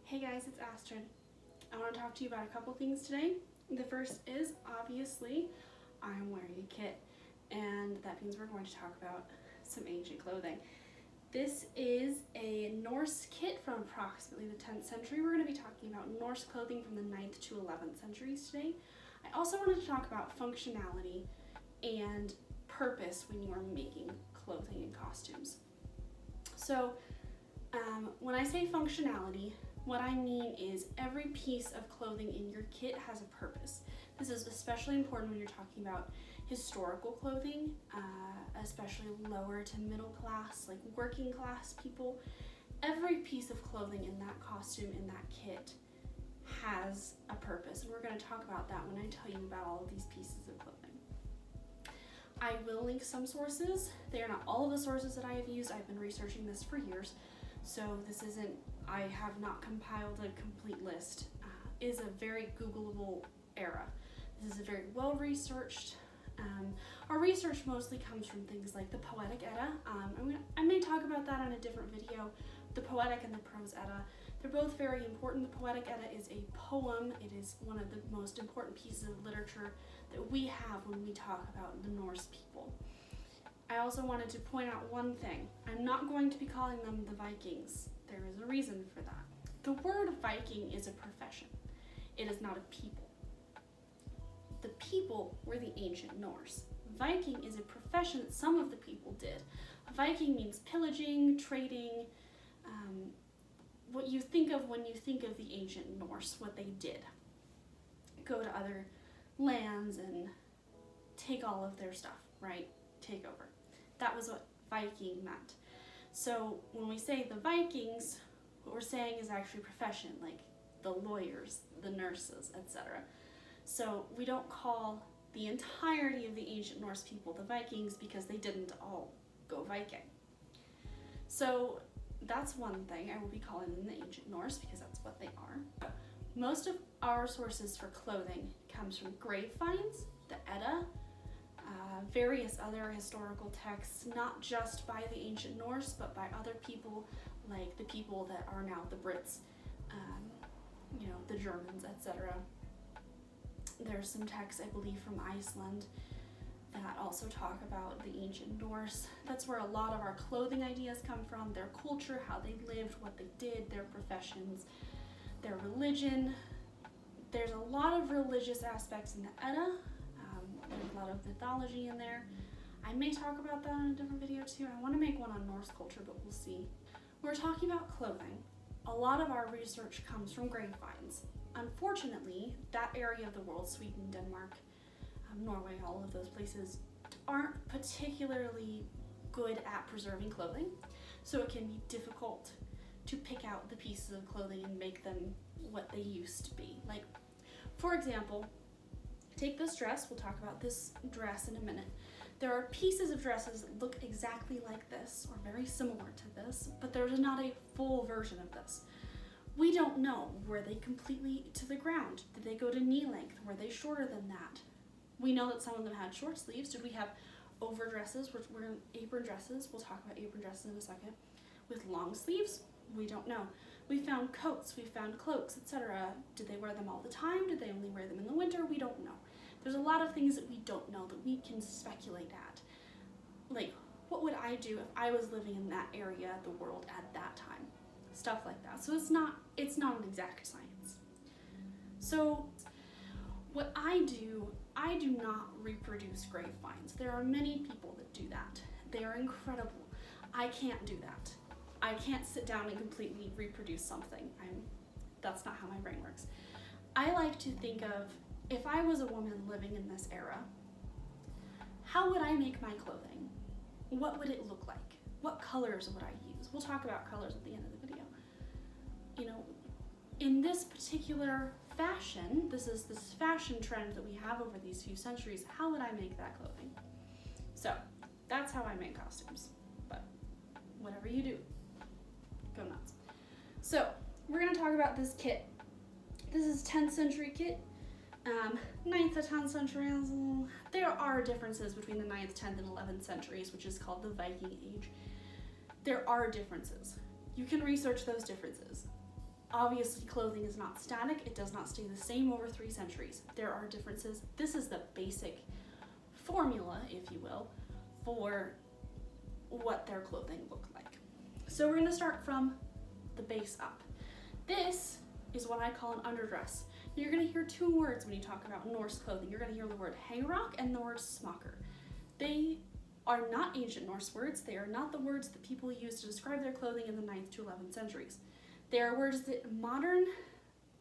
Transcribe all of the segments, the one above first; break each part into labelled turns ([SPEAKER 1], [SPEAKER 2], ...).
[SPEAKER 1] Hey guys, it's Astrid. I want to talk to you about a couple things today. The first is, obviously, I'm wearing a kit, and that means we're going to talk about some ancient clothing. This is a Norse kit from approximately the 10th century. We're going to be talking about Norse clothing from the 9th to 11th centuries today. I also wanted to talk about functionality and purpose when you are making clothing and costumes. So, when I say functionality, what I mean is every piece of clothing in your kit has a purpose. This is especially important when you're talking about historical clothing, especially lower to middle class, like working class people. Every piece of clothing in that costume, in that kit, has a purpose, and we're going to talk about that when I tell you about all of these pieces of clothing. I will link some sources. They are not all of the sources that I have used. I've been researching this for years, so I have not compiled a complete list. It is a very Googleable era. This is a very well-researched. Our research mostly comes from things like the Poetic Edda. I may talk about that in a different video. The Poetic and the Prose Edda, they're both very important. The Poetic Edda is a poem. It is one of the most important pieces of literature that we have when we talk about the Norse people. I also wanted to point out one thing. I'm not going to be calling them the Vikings. There is a reason for that. The word Viking is a profession. It is not a people. The people were the ancient Norse. Viking is a profession that some of the people did. Viking means pillaging, trading, what you think of when you think of the ancient Norse, what they did. Go to other lands and take all of their stuff, right? Take over. That was what Viking meant. So when we say the Vikings, what we're saying is actually profession, like the lawyers, the nurses, etc. So we don't call the entirety of the ancient Norse people the Vikings because they didn't all go Viking. So that's one thing. I will be calling them the ancient Norse because that's what they are. Most of our sources for clothing comes from grave finds, the Edda, various other historical texts, not just by the ancient Norse, but by other people, like the people that are now the Brits, the Germans, etc. There's some texts, I believe, from Iceland that also talk about the ancient Norse. That's where a lot of our clothing ideas come from, their culture, how they lived, what they did, their professions, their religion. There's a lot of religious aspects in the Edda. There's a lot of mythology in there. I may talk about that in a different video too. I want to make one on Norse culture, but we'll see. We're talking about clothing. A lot of our research comes from grave finds. Unfortunately, that area of the world, Sweden, Denmark, Norway, all of those places, aren't particularly good at preserving clothing, so it can be difficult to pick out the pieces of clothing and make them what they used to be. Like, for example, take this dress. We'll talk about this dress in a minute. There are pieces of dresses that look exactly like this or very similar to this, but there's not a full version of this. We don't know. Were they completely to the ground? Did they go to knee length? Were they shorter than that? We know that some of them had short sleeves. Did we have overdresses? We're in apron dresses. We'll talk about apron dresses in a second. With long sleeves? We don't know. We found coats, we found cloaks, etc. Did they wear them all the time? Did they only wear them in the winter? We don't know. There's a lot of things that we don't know that we can speculate at. Like, what would I do if I was living in that area of the world at that time? Stuff like that. So it's not an exact science. So what I do not reproduce grave finds. There are many people that do that. They are incredible. I can't do that. I can't sit down and completely reproduce something. That's not how my brain works. I like to think of, if I was a woman living in this era, how would I make my clothing? What would it look like? What colors would I use? We'll talk about colors at the end of the video. In this particular fashion, this fashion trend that we have over these few centuries, how would I make that clothing? So, that's how I make costumes. But whatever you do, go nuts. So, we're going to talk about this kit. This is 10th century kit. 9th to 10th century, there are differences between the 9th, 10th, and 11th centuries, which is called the Viking Age. There are differences. You can research those differences. Obviously, clothing is not static. It does not stay the same over 3 centuries. There are differences. This is the basic formula, if you will, for what their clothing looked like. So we're going to start from the base up. This is what I call an underdress. You're going to hear 2 words when you talk about Norse clothing. You're going to hear the word hangerrock and the word smocker. They are not ancient Norse words. They are not the words that people used to describe their clothing in the 9th to 11th centuries. They are words that modern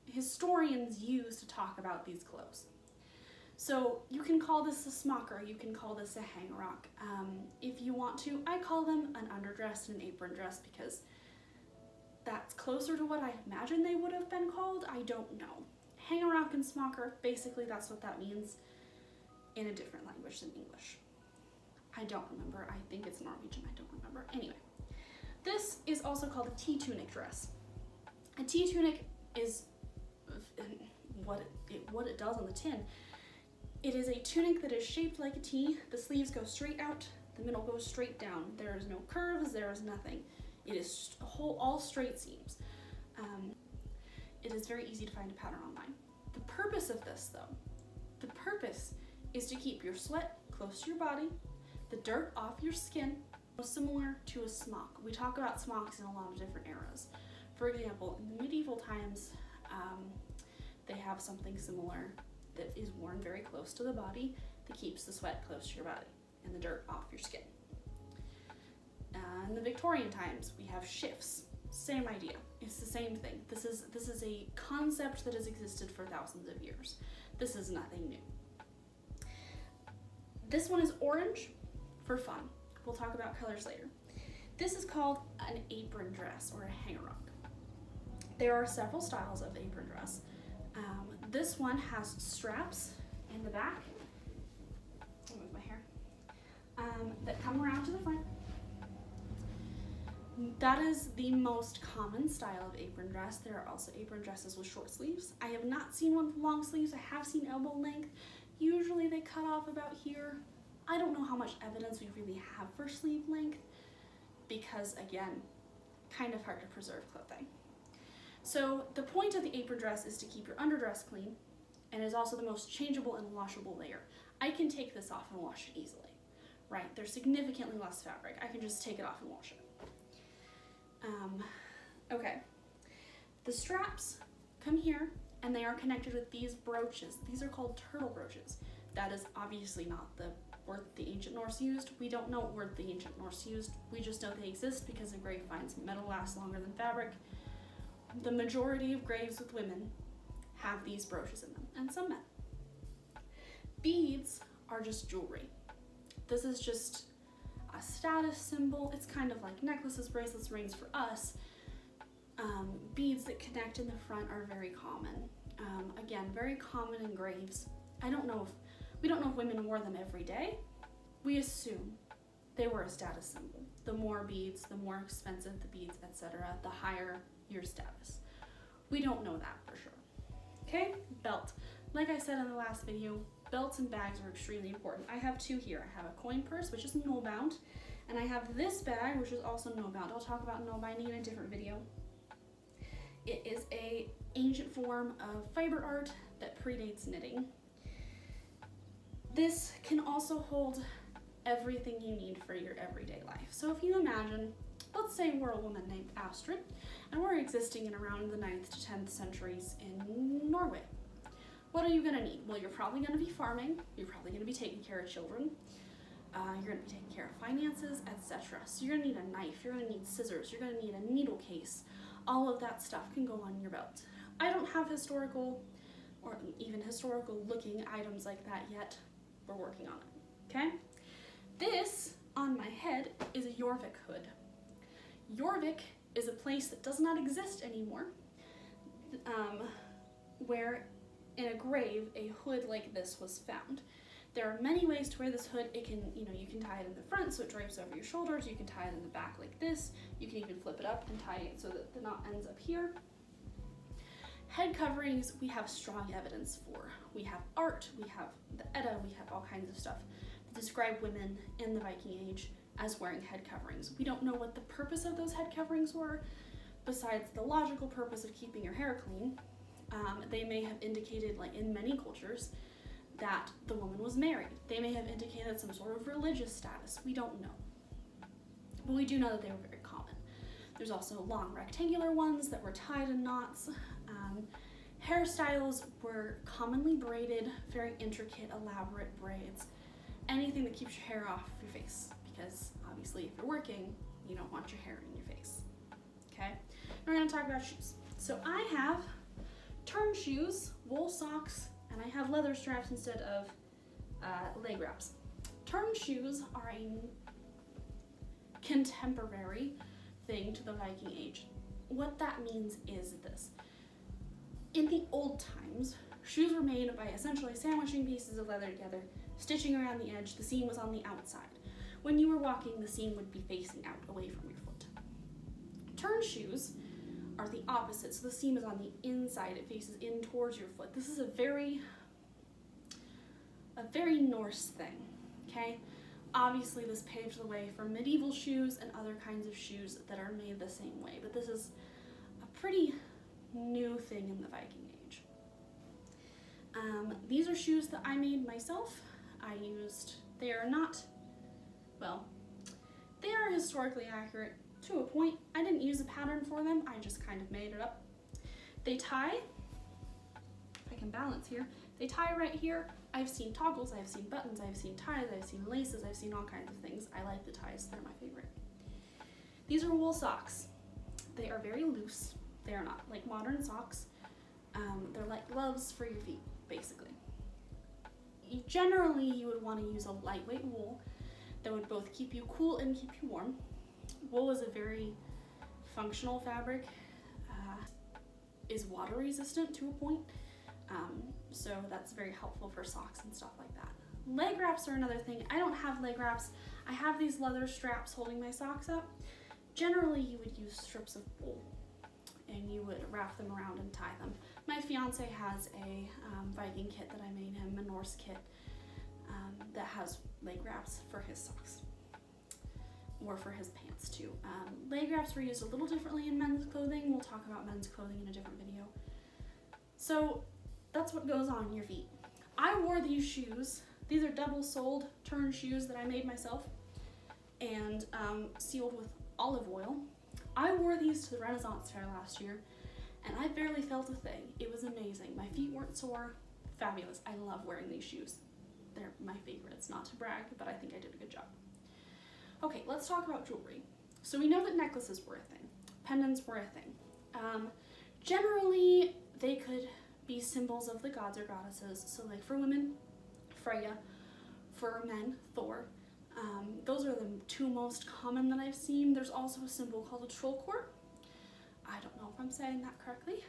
[SPEAKER 1] historians use to talk about these clothes. So you can call this a smocker, you can call this a hangerrock. If you want to, I call them an underdress and an apron dress because that's closer to what I imagine they would have been called. I don't know. Hangerrock and smocker, basically that's what that means in a different language than English. I don't remember. I think it's Norwegian. I don't remember. Anyway, this is also called a T-tunic dress. A T-tunic is what it does on the tin. It is a tunic that is shaped like a T. The sleeves go straight out. The middle goes straight down. There is no curves. There is nothing. It is all straight seams. It is very easy to find a pattern online. The purpose of this, though, the purpose is to keep your sweat close to your body, the dirt off your skin, similar to a smock. We talk about smocks in a lot of different eras. For example, in the medieval times, they have something similar that is worn very close to the body that keeps the sweat close to your body and the dirt off your skin. In the Victorian times, we have shifts. Same idea. It's the same thing. This is a concept that has existed for thousands of years. This is nothing new. This one is orange for fun. We'll talk about colors later. This is called an apron dress or a hangerrock. There are several styles of apron dress. This one has straps in the back. I'll move my hair. That come around to the front. That is the most common style of apron dress. There are also apron dresses with short sleeves. I have not seen one with long sleeves. I have seen elbow length. Usually they cut off about here. I don't know how much evidence we really have for sleeve length because, again, kind of hard to preserve clothing. So the point of the apron dress is to keep your underdress clean and is also the most changeable and washable layer. I can take this off and wash it easily, right? There's significantly less fabric. I can just take it off and wash it. Okay, the straps come here and they are connected with these brooches. These are called turtle brooches. That is obviously not the word the ancient Norse used. We don't know what word the ancient Norse used. We just know they exist because the grave finds metal lasts longer than fabric. The majority of graves with women have these brooches in them, and some men. Beads are just jewelry. This is just a status symbol. It's kind of like necklaces, bracelets, rings for us. Beads that connect in the front are very common. Again, very common in graves. We don't know if women wore them every day. We assume they were a status symbol. The more beads, the more expensive the beads, etc., the higher your status. We don't know that for sure. Okay, belt. Like I said in the last video, belts and bags are extremely important. I have 2 here. I have a coin purse, which is null bound, and I have this bag, which is also null bound. I'll talk about null binding in a different video. It is an ancient form of fiber art that predates knitting. This can also hold everything you need for your everyday life. So if you imagine, let's say we're a woman named Astrid, and we're existing in around the 9th to 10th centuries in Norway. What are you gonna need? Well, you're probably gonna be farming, you're probably gonna be taking care of children, you're gonna be taking care of finances, etc. So you're gonna need a knife, you're gonna need scissors, you're gonna need a needle case. All of that stuff can go on your belt. I don't have historical or even historical looking items like that yet. We're working on it, okay? This on my head is a Jorvik hood. Jorvik is a place that does not exist anymore, where in a grave a hood like this was found. There are many ways to wear this hood. It can, you can tie it in the front so it drapes over your shoulders. You can tie it in the back like this. You can even flip it up and tie it so that the knot ends up here. Head coverings, we have strong evidence for. We have art, we have the Edda, we have all kinds of stuff that describe women in the Viking Age as wearing head coverings. We don't know what the purpose of those head coverings were, besides the logical purpose of keeping your hair clean, they may have indicated, like in many cultures, that the woman was married. They may have indicated some sort of religious status. We don't know. But we do know that they were very common. There's also long rectangular ones that were tied in knots. Hairstyles were commonly braided, very intricate, elaborate braids. Anything that keeps your hair off your face, because obviously if you're working, you don't want your hair in your face. Okay? Now we're going to talk about shoes. So I have turn shoes, wool socks, and I have leather straps instead of leg wraps. Turn shoes are a contemporary thing to the Viking Age. What that means is this. In the old times, shoes were made by essentially sandwiching pieces of leather together, stitching around the edge. The seam was on the outside. When you were walking, the seam would be facing out away from your foot. Turn shoes are the opposite, so the seam is on the inside. It faces in towards your foot. This is a very Norse thing, okay? Obviously, this paved the way for medieval shoes and other kinds of shoes that are made the same way, but this is a pretty new thing in the Viking Age. These are shoes that I made myself. They are historically accurate to a point. I didn't use a pattern for them, I just kind of made it up. They tie, if I can balance here, they tie right here. I've seen toggles, I've seen buttons, I've seen ties, I've seen laces, I've seen all kinds of things. I like the ties, they're my favorite. These are wool socks. They are very loose. They are not like modern socks. They're like gloves for your feet, basically. Generally, you would want to use a lightweight wool that would both keep you cool and keep you warm. Wool is a very functional fabric, is water resistant to a point, so that's very helpful for socks and stuff like that. Leg wraps are another thing. I don't have leg wraps. I have these leather straps holding my socks up. Generally, you would use strips of wool and you would wrap them around and tie them. My fiance has a Viking kit that I made him, a Norse kit, that has leg wraps for his socks, or for his pants too. Leg wraps were used a little differently in men's clothing. We'll talk about men's clothing in a different video. So that's what goes on your feet. I wore these shoes. These are double-soled turn shoes that I made myself and sealed with olive oil. I wore these to the Renaissance Fair last year and I barely felt a thing. It was amazing. My feet weren't sore. Fabulous. I love wearing these shoes. They're my favorites, not to brag, but I think I did a good job. Okay, let's talk about jewelry. So we know that necklaces were a thing. Pendants were a thing. Generally, they could be symbols of the gods or goddesses. So like for women, Freya. For men, Thor. Those are the two most common that I've seen. There's also a symbol called a trollcore. I don't know if I'm saying that correctly.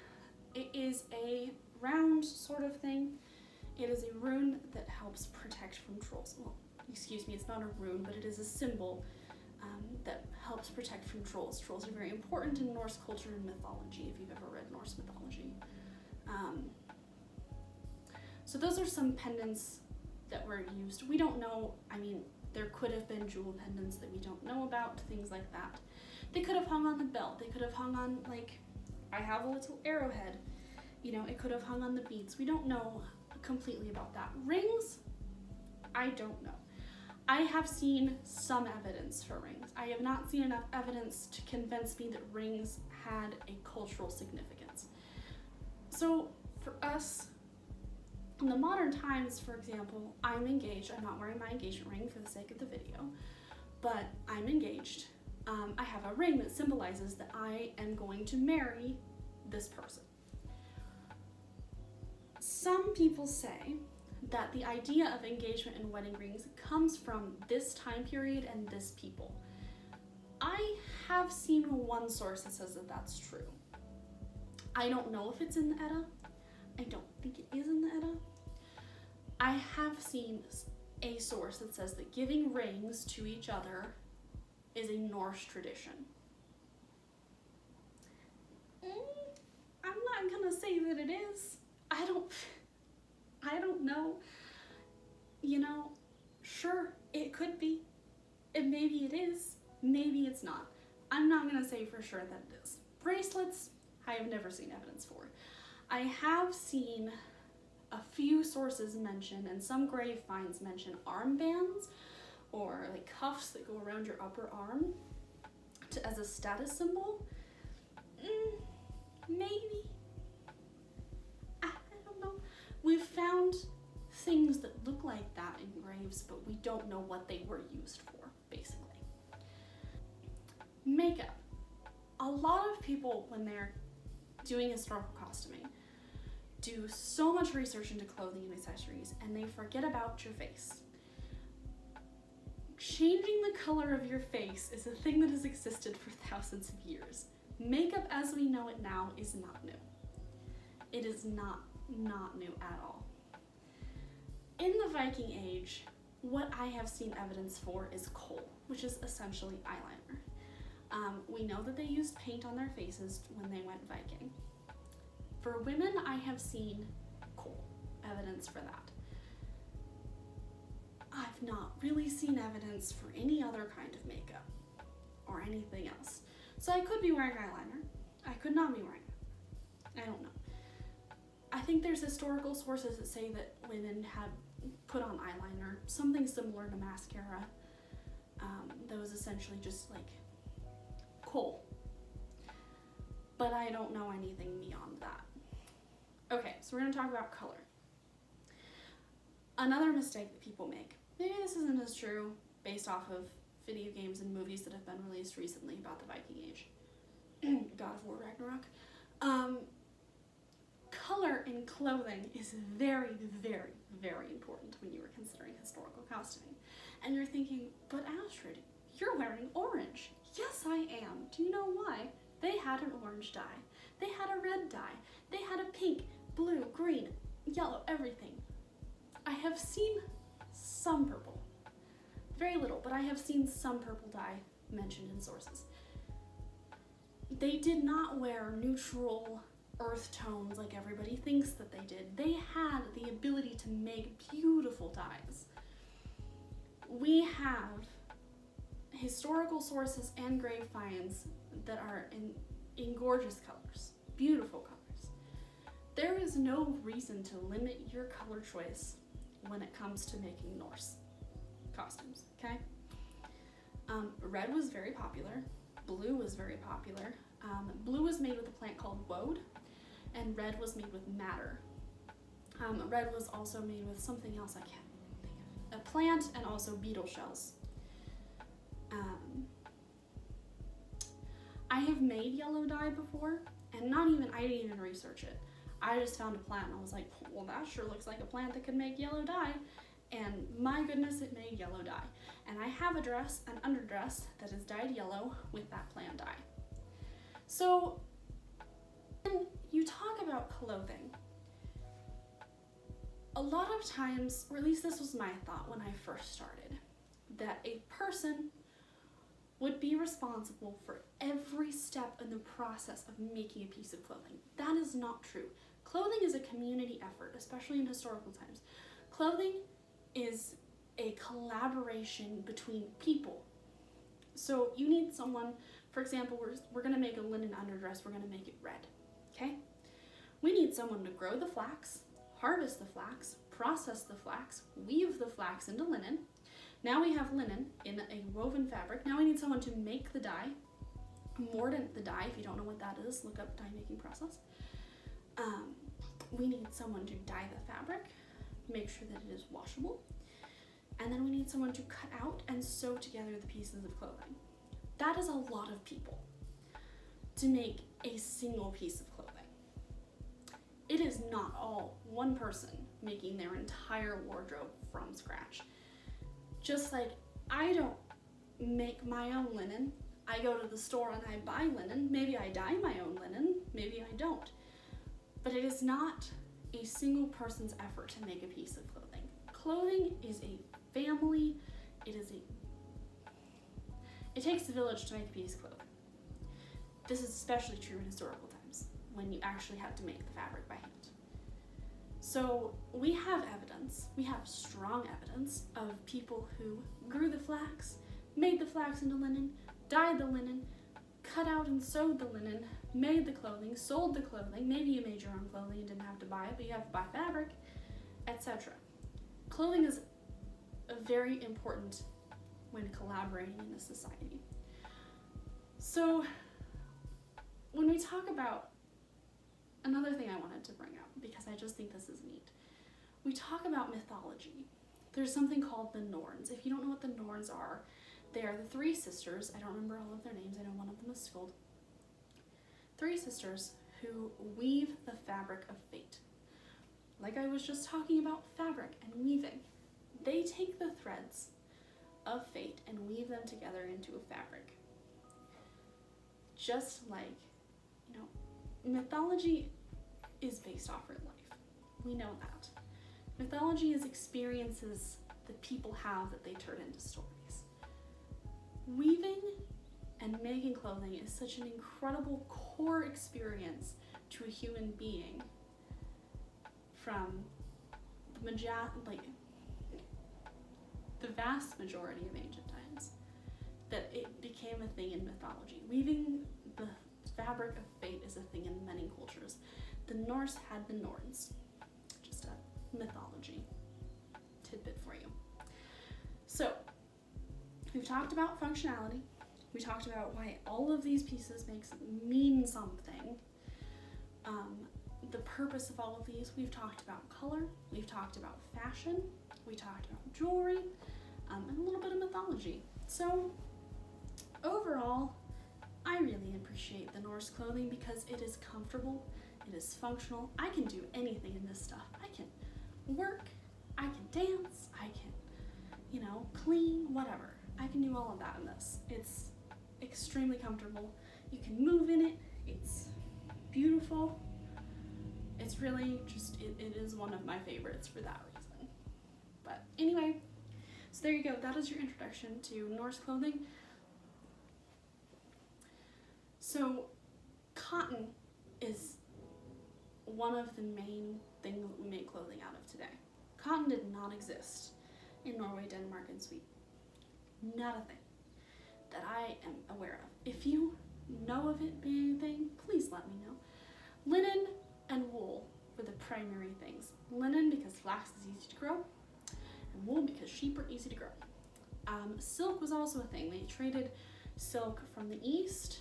[SPEAKER 1] It is a round sort of thing. It is a rune that helps protect from trolls. Well, excuse me, it's not a rune, but it is a symbol that helps protect from trolls. Trolls are very important in Norse culture and mythology, if you've ever read Norse mythology. So those are some pendants that were used. We don't know, I mean, there could have been jewel pendants that we don't know about, things like that. They could have hung on the belt. They could have hung on, like, I have a little arrowhead. You know, it could have hung on the beads. We don't know completely about that. Rings, I don't know. I have seen some evidence for rings. I have not seen enough evidence to convince me that rings had a cultural significance. So for us, in the modern times, for example, I'm engaged. I'm not wearing my engagement ring for the sake of the video, but I'm engaged. I have a ring that symbolizes that I am going to marry this person. Some people say that the idea of engagement and wedding rings comes from this time period and this people. I have seen one source that says that that's true. I don't know if it's in the Edda. I don't think it is in the Edda. I have seen a source that says that giving rings to each other is a Norse tradition. I'm not gonna say that it is. I don't know. You know, sure, it could be. And maybe it is. Maybe it's not. I'm not gonna say for sure that it is. Bracelets, I have never seen evidence for. I have seen a few sources mention, and some grave finds mention armbands or like cuffs that go around your upper arm as a status symbol. Maybe. I don't know. We've found things that look like that in graves, but we don't know what they were used for, basically. Makeup. A lot of people, when they're doing historical costuming, do so much research into clothing and accessories, and they forget about your face. Changing the color of your face is a thing that has existed for thousands of years. Makeup as we know it now is not new. It is not new at all. In the Viking Age, what I have seen evidence for is kohl, which is essentially eyeliner. We know that they used paint on their faces when they went Viking. For women, I have seen kohl, evidence for that. I've not really seen evidence for any other kind of makeup or anything else. So I could be wearing eyeliner. I could not be wearing it. I don't know. I think there's historical sources that say that women had put on eyeliner, something similar to mascara, that was essentially just like kohl. But I don't know anything beyond that. Okay, so we're going to talk about color. Another mistake that people make, maybe this isn't as true based off of video games and movies that have been released recently about the Viking Age. God of War Ragnarok. Color in clothing is very, very, very important when you are considering historical costuming. And you're thinking, but Astrid, you're wearing orange. Yes, I am. Do you know why? They had an orange dye. They had a red dye. They had a pink, blue, green, yellow, everything. I have seen some purple. Very little, but I have seen some purple dye mentioned in sources. They did not wear neutral earth tones like everybody thinks that they did. They had the ability to make beautiful dyes. We have historical sources and grave finds that are in gorgeous colors, beautiful colors. There is no reason to limit your color choice when it comes to making Norse costumes, okay? Red was very popular. Blue was very popular. Blue was made with a plant called woad, and red was made with madder. Red was also made with something else I can't think of. A plant and also beetle shells. I have made yellow dye before, and I didn't even research it. I just found a plant and I was like, well, that sure looks like a plant that could make yellow dye. And my goodness, it made yellow dye. And I have a dress, an underdress, that is dyed yellow with that plant dye. So, when you talk about clothing, a lot of times, or at least this was my thought when I first started, that a person would be responsible for every step in the process of making a piece of clothing. That is not true. Clothing is a community effort, especially in historical times. Clothing is a collaboration between people. So you need someone, for example, we're gonna make a linen underdress, we're gonna make it red, okay? We need someone to grow the flax, harvest the flax, process the flax, weave the flax into linen. Now we have linen in a woven fabric. Now we need someone to make the dye, mordant the dye. If you don't know what that is, look up dye making process. We need someone to dye the fabric, make sure that it is washable. And then we need someone to cut out and sew together the pieces of clothing. That is a lot of people to make a single piece of clothing. It is not all one person making their entire wardrobe from scratch. Just like I don't make my own linen, I go to the store and I buy linen. Maybe I dye my own linen, maybe I don't. But it is not a single person's effort to make a piece of clothing. Clothing is a family, it takes a village to make a piece of clothing. This is especially true in historical times, when you actually had to make the fabric by hand. So we have evidence, we have strong evidence of people who grew the flax, made the flax into linen, dyed the linen, cut out and sewed the linen, made the clothing, sold the clothing, maybe you made your own clothing and didn't have to buy it, but you have to buy fabric, etc. Clothing is very important when collaborating in a society. So when we talk about, another thing I wanted to bring up, because I just think this is neat, we talk about mythology. There's something called the Norns. If you don't know what the Norns are, they are the three sisters. I don't remember all of their names. I know one of them is Skuld. Three sisters who weave the fabric of fate. Like I was just talking about fabric and weaving. They take the threads of fate and weave them together into a fabric. Just like, mythology is based off real life. We know that. Mythology is experiences that people have that they turn into stories. Weaving and making clothing is such an incredible core experience to a human being from the vast majority of ancient times that it became a thing in mythology. Weaving the fabric of fate is a thing in many cultures. The Norse had the Norns. Just a mythology tidbit for you. So, we've talked about functionality. We talked about why all of these pieces mean something. The purpose of all of these. We've talked about color. We've talked about fashion. We talked about jewelry, and a little bit of mythology. So, overall, I really appreciate the Norse clothing because it is comfortable, it is functional. I can do anything in this stuff. I can work, I can dance, I can, clean, whatever. I can do all of that in this. It's extremely comfortable. You can move in it. It's beautiful. It's really just, it is one of my favorites for that reason. But anyway, so there you go. That is your introduction to Norse clothing. So cotton is one of the main things that we make clothing out of today. Cotton did not exist in Norway, Denmark, and Sweden. Not a thing that I am aware of. If you know of it being a thing, please let me know. Linen and wool were the primary things. Linen because flax is easy to grow, and wool because sheep are easy to grow. Silk was also a thing. They traded silk from the east.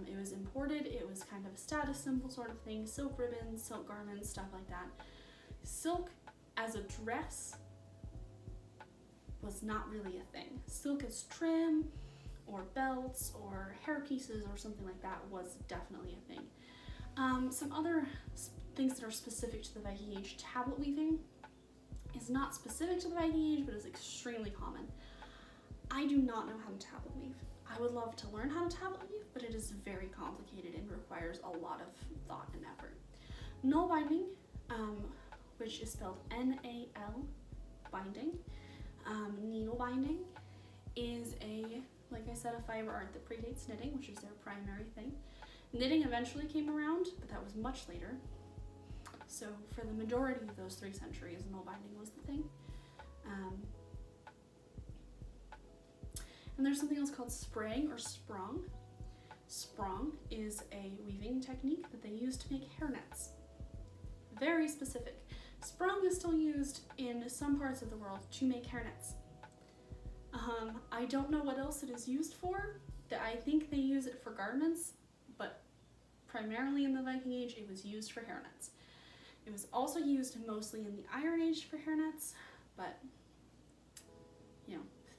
[SPEAKER 1] It was imported. It was kind of a status symbol sort of thing. Silk ribbons, silk garments, stuff like that. Silk as a dress was not really a thing. Silk as trim or belts or hair pieces or something like that was definitely a thing. Some other things that are specific to the Viking Age, tablet weaving is not specific to the Viking Age, but is extremely common. I do not know how to tablet weave. I would love to learn how to tablet weave, but it is very complicated and requires a lot of thought and effort. Knoll binding, which is spelled N-A-L, binding, needle binding, is like I said, a fiber art that predates knitting, which is their primary thing. Knitting eventually came around, but that was much later. So for the majority of those 3 centuries, knoll binding was the thing. And there's something else called spraying or sprong. Sprong is a weaving technique that they use to make hairnets. Very specific. Sprong is still used in some parts of the world to make hairnets. I don't know what else it is used for. I think they use it for garments, but primarily in the Viking Age, it was used for hairnets. It was also used mostly in the Iron Age for hairnets, but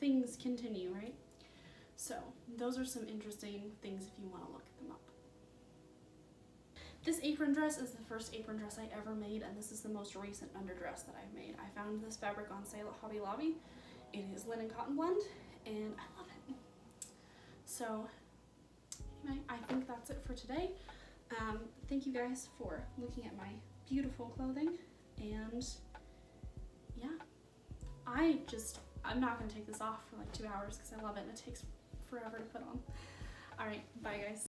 [SPEAKER 1] things continue, right? So those are some interesting things if you want to look them up. This apron dress is the first apron dress I ever made, and this is the most recent underdress that I've made. I found this fabric on sale at Hobby Lobby. It is linen cotton blend, and I love it. So anyway, I think that's it for today. Thank you guys for looking at my beautiful clothing, and yeah, I'm not gonna take this off for like 2 hours because I love it and it takes forever to put on. All right, bye guys.